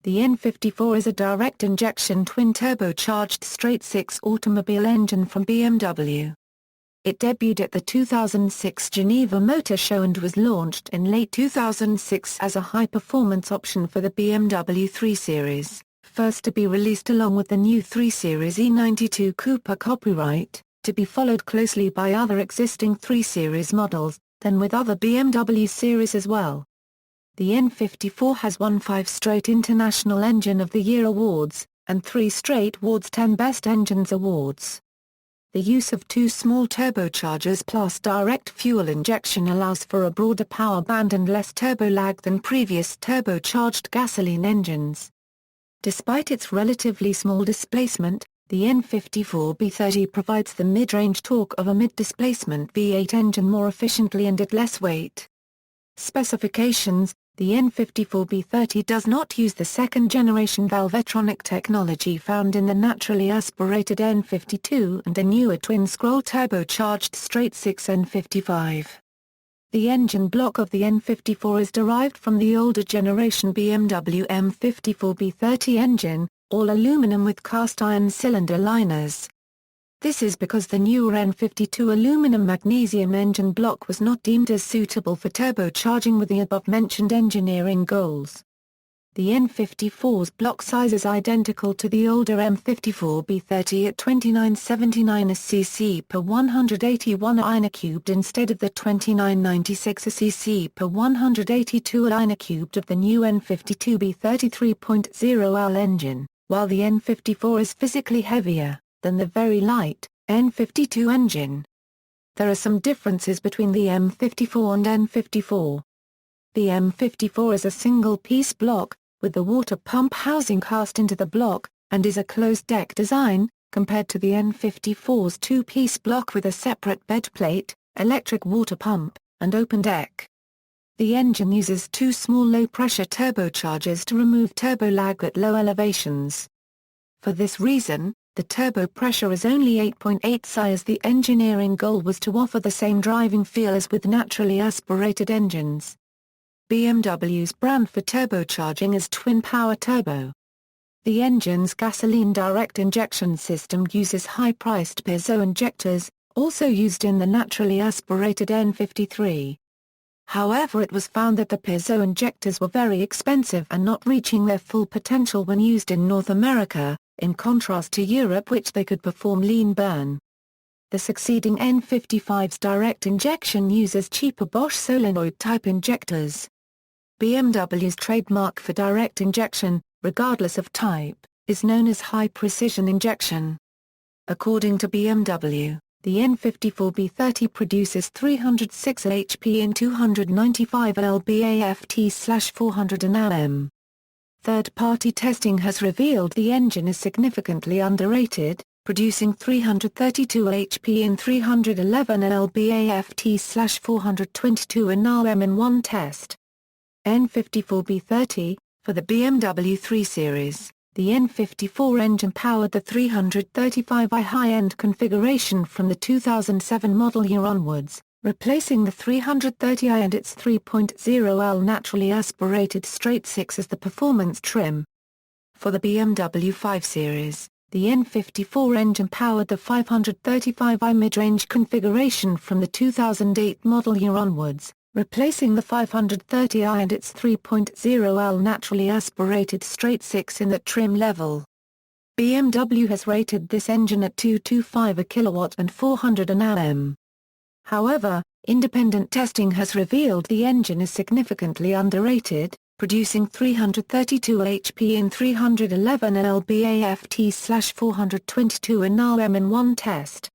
The N54 is a direct-injection twin-turbocharged straight-six automobile engine from BMW. It debuted at the 2006 Geneva Motor Show and was launched in late 2006 as a high-performance option for the BMW 3 Series, first to be released along with the new 3 Series E92 Coupé copyright, to be followed closely by other existing 3 Series models, then with other BMW series as well. The N54 has won 5 straight International Engine of the Year awards, and 3 straight Wards 10 Best Engines awards. The use of 2 small turbochargers plus direct fuel injection allows for a broader power band and less turbo lag than previous turbocharged gasoline engines. Despite its relatively small displacement, the N54 B30 provides the mid-range torque of a mid-displacement V8 engine more efficiently and at less weight. Specifications: the N54 B30 does not use the second-generation Valvetronic technology found in the naturally aspirated N52 and the newer twin-scroll turbocharged straight-six N55. The engine block of the N54 is derived from the older generation BMW M54 B30 engine, all aluminum with cast-iron cylinder liners. This is because the newer N52 aluminum-magnesium engine block was not deemed as suitable for turbocharging with the above-mentioned engineering goals. The N54's block size is identical to the older M54 B30 at 2979 cc per 181 inch instead of the 2996 cc per 182 inch of the new N52 B30 3.0L engine, while the N54 is physically heavier than the very light N52 engine. There are some differences between the M54 and N54. The M54 is a single-piece block, with the water pump housing cast into the block, and is a closed-deck design, compared to the N54's two-piece block with a separate bed plate, electric water pump, and open deck. The engine uses 2 small low-pressure turbochargers to remove turbo lag at low elevations. For this reason, the turbo pressure is only 8.8 psi as the engineering goal was to offer the same driving feel as with naturally aspirated engines. BMW's brand for turbocharging is twin power turbo. The engine's gasoline direct injection system uses high-priced piezo injectors, also used in the naturally aspirated N53. However, it was found that the piezo injectors were very expensive and not reaching their full potential when used in North America, in contrast to Europe, which they could perform lean burn. The succeeding N55's direct injection uses cheaper Bosch solenoid-type injectors. BMW's trademark for direct injection, regardless of type, is known as high-precision injection. According to BMW, the N54 B30 produces 306 HP in 295 lb/AFT/400 Nm. Third-party testing has revealed the engine is significantly underrated, producing 332 HP in 311 lb/AFT/422 Nm in one test. N54 B30, for the BMW 3 Series, the N54 engine powered the 335i high-end configuration from the 2007 model year onwards, replacing the 330i and its 3.0L naturally aspirated straight-six as the performance trim. For the BMW 5 Series, the N54 engine powered the 535i mid-range configuration from the 2008 model year onwards, replacing the 530i and its 3.0L naturally aspirated straight-six in that trim level. BMW has rated this engine at 225 a kilowatt and 400 Nm. However, independent testing has revealed the engine is significantly underrated, producing 332 HP in 311 lb/AFT/422 Nm in one test.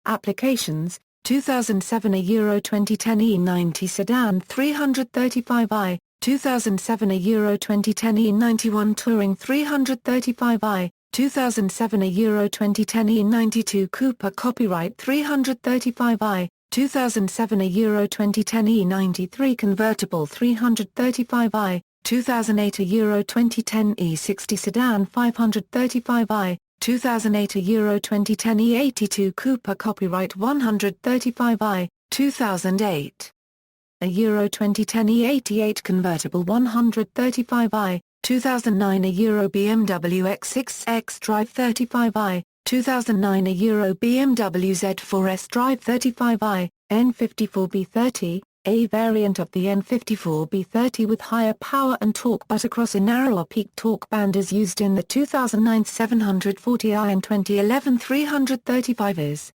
Applications: 2007 a Euro 2010 E90 sedan 335i, 2007 a Euro 2010 E91 Touring 335i, 2007 a Euro 2010 E92 Coupé copyright 335i, 2007 a Euro 2010 E93 convertible 335i, 2008 a Euro 2010 E60 sedan 535i, 2008 a Euro 2010 E82 Coupé copyright 135i, 2008 a Euro 2010 E88 convertible 135i, 2009 a Euro BMW X6 Drive 35i, 2009 a Euro BMW Z4S Drive 35i, N54 B30, a variant of the N54 B30 with higher power and torque but across a narrower peak torque band is used in the 2009 740i and 2011 335is.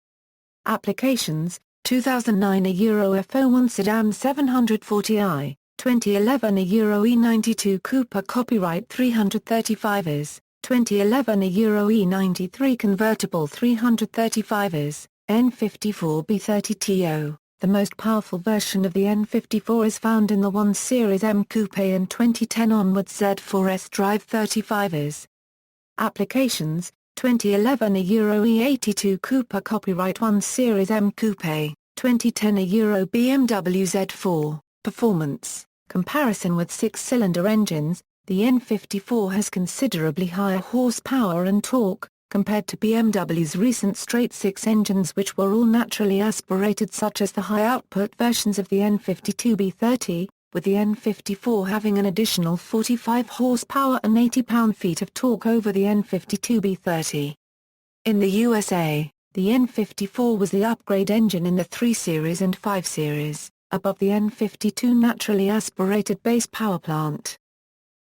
Applications: 2009 a Euro F01 Sedan 740i, 2011 a Euro E92 Coupé copyright 335is, 2011 a Euro E93 convertible 335is, N54 B30 TO. The most powerful version of the N54 is found in the 1 Series M Coupé and 2010 onwards Z4S Drive 35is. Applications: 2011 a Euro E92 Coupé copyright 1 Series M Coupé, 2010 a Euro BMW Z4. Performance: comparison with 6-cylinder engines, the N54 has considerably higher horsepower and torque, compared to BMW's recent straight-six engines which were all naturally aspirated such as the high-output versions of the N52 B30, with the N54 having an additional 45 horsepower and 80 pound-feet of torque over the N52 B30. In the USA, the N54 was the upgrade engine in the 3 Series and 5 Series, above the N52 naturally aspirated base power plant.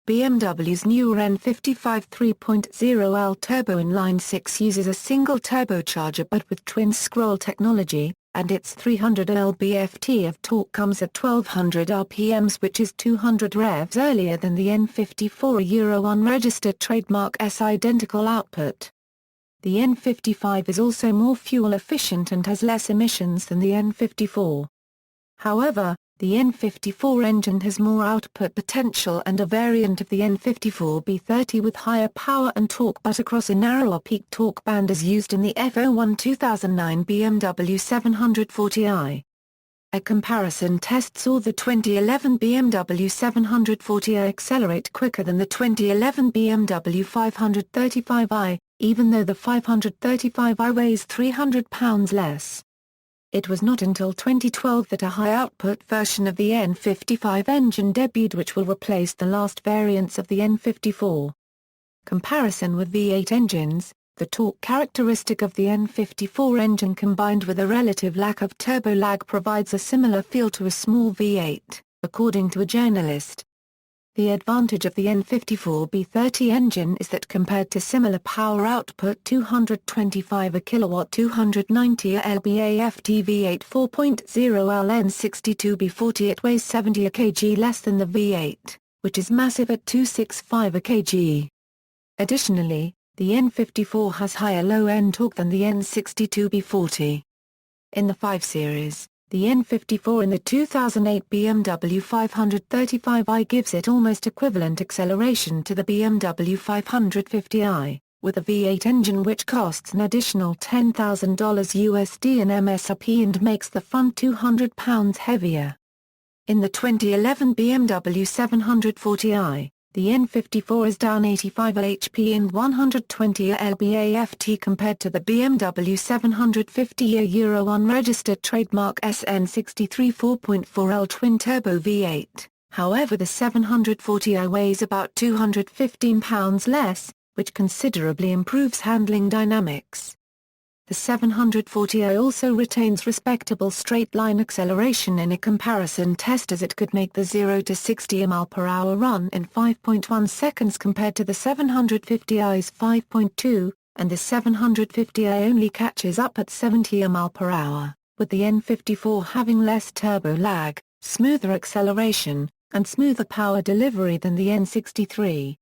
BMW's newer N55 3.0L turbo inline 6 uses a single turbocharger but with twin-scroll technology, and its 300 lb-ft of torque comes at 1200 rpms which is 200 revs earlier than the N54 Euro unregistered trademark S identical output. The N55 is also more fuel efficient and has less emissions than the N54. However, the N54 engine has more output potential and a variant of the N54 B30 with higher power and torque but across a narrower peak torque band is used in the F01 2009 BMW 740i. A comparison test saw the 2011 BMW 740i accelerate quicker than the 2011 BMW 535i, even though the 535i weighs 300 pounds less. It was not until 2012 that a high-output version of the N55 engine debuted which will replace the last variants of the N54. Comparison with V8 engines: the torque characteristic of the N54 engine combined with a relative lack of turbo lag provides a similar feel to a small V8, according to a journalist. The advantage of the N54 B30 engine is that compared to similar power output 225 kW 290 lb-ft V8 4.0L N62 B40 it weighs 70 kg less than the V8, which is massive at 265 kg. Additionally, the N54 has higher low-end torque than the N62 B40. In the 5 Series, the N54 in the 2008 BMW 535i gives it almost equivalent acceleration to the BMW 550i, with a V8 engine which costs an additional $10,000 USD in MSRP and makes the front 200 pounds heavier. In the 2011 BMW 740i, the N54 is down 85 HP and 120 lb-ft compared to the BMW 750 Euro unregistered trademark SN63 4.4L twin-turbo V8. However, the 740i weighs about 215 pounds less, which considerably improves handling dynamics. The 740i also retains respectable straight-line acceleration in a comparison test as it could make the 0 to 60 mph run in 5.1 seconds compared to the 750i's 5.2, and the 750i only catches up at 70 mph, with the N54 having less turbo lag, smoother acceleration, and smoother power delivery than the N63.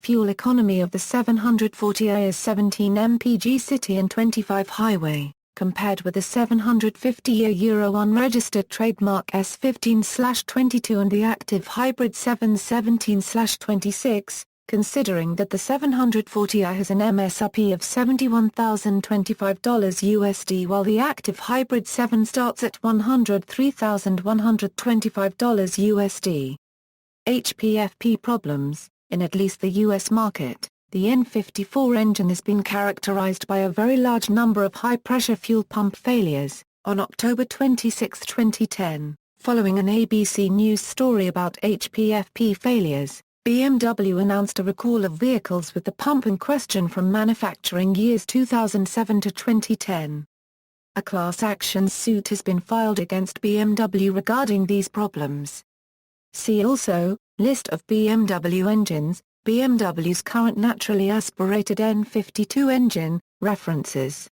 Fuel economy of the 740i is 17 mpg city and 25 highway, compared with the 750 Euro unregistered trademark S15/22 and the active hybrid 717/26, considering that the 740i has an MSRP of $71,025 USD while the active hybrid 7 starts at $103,125 USD. HPFP problems. In at least the U.S. market, the N54 engine has been characterized by a very large number of high-pressure fuel pump failures. On October 26, 2010, following an ABC News story about HPFP failures, BMW announced a recall of vehicles with the pump in question from manufacturing years 2007 to 2010. A class action suit has been filed against BMW regarding these problems. See also, List of BMW engines, BMW's current naturally aspirated N52 engine, references.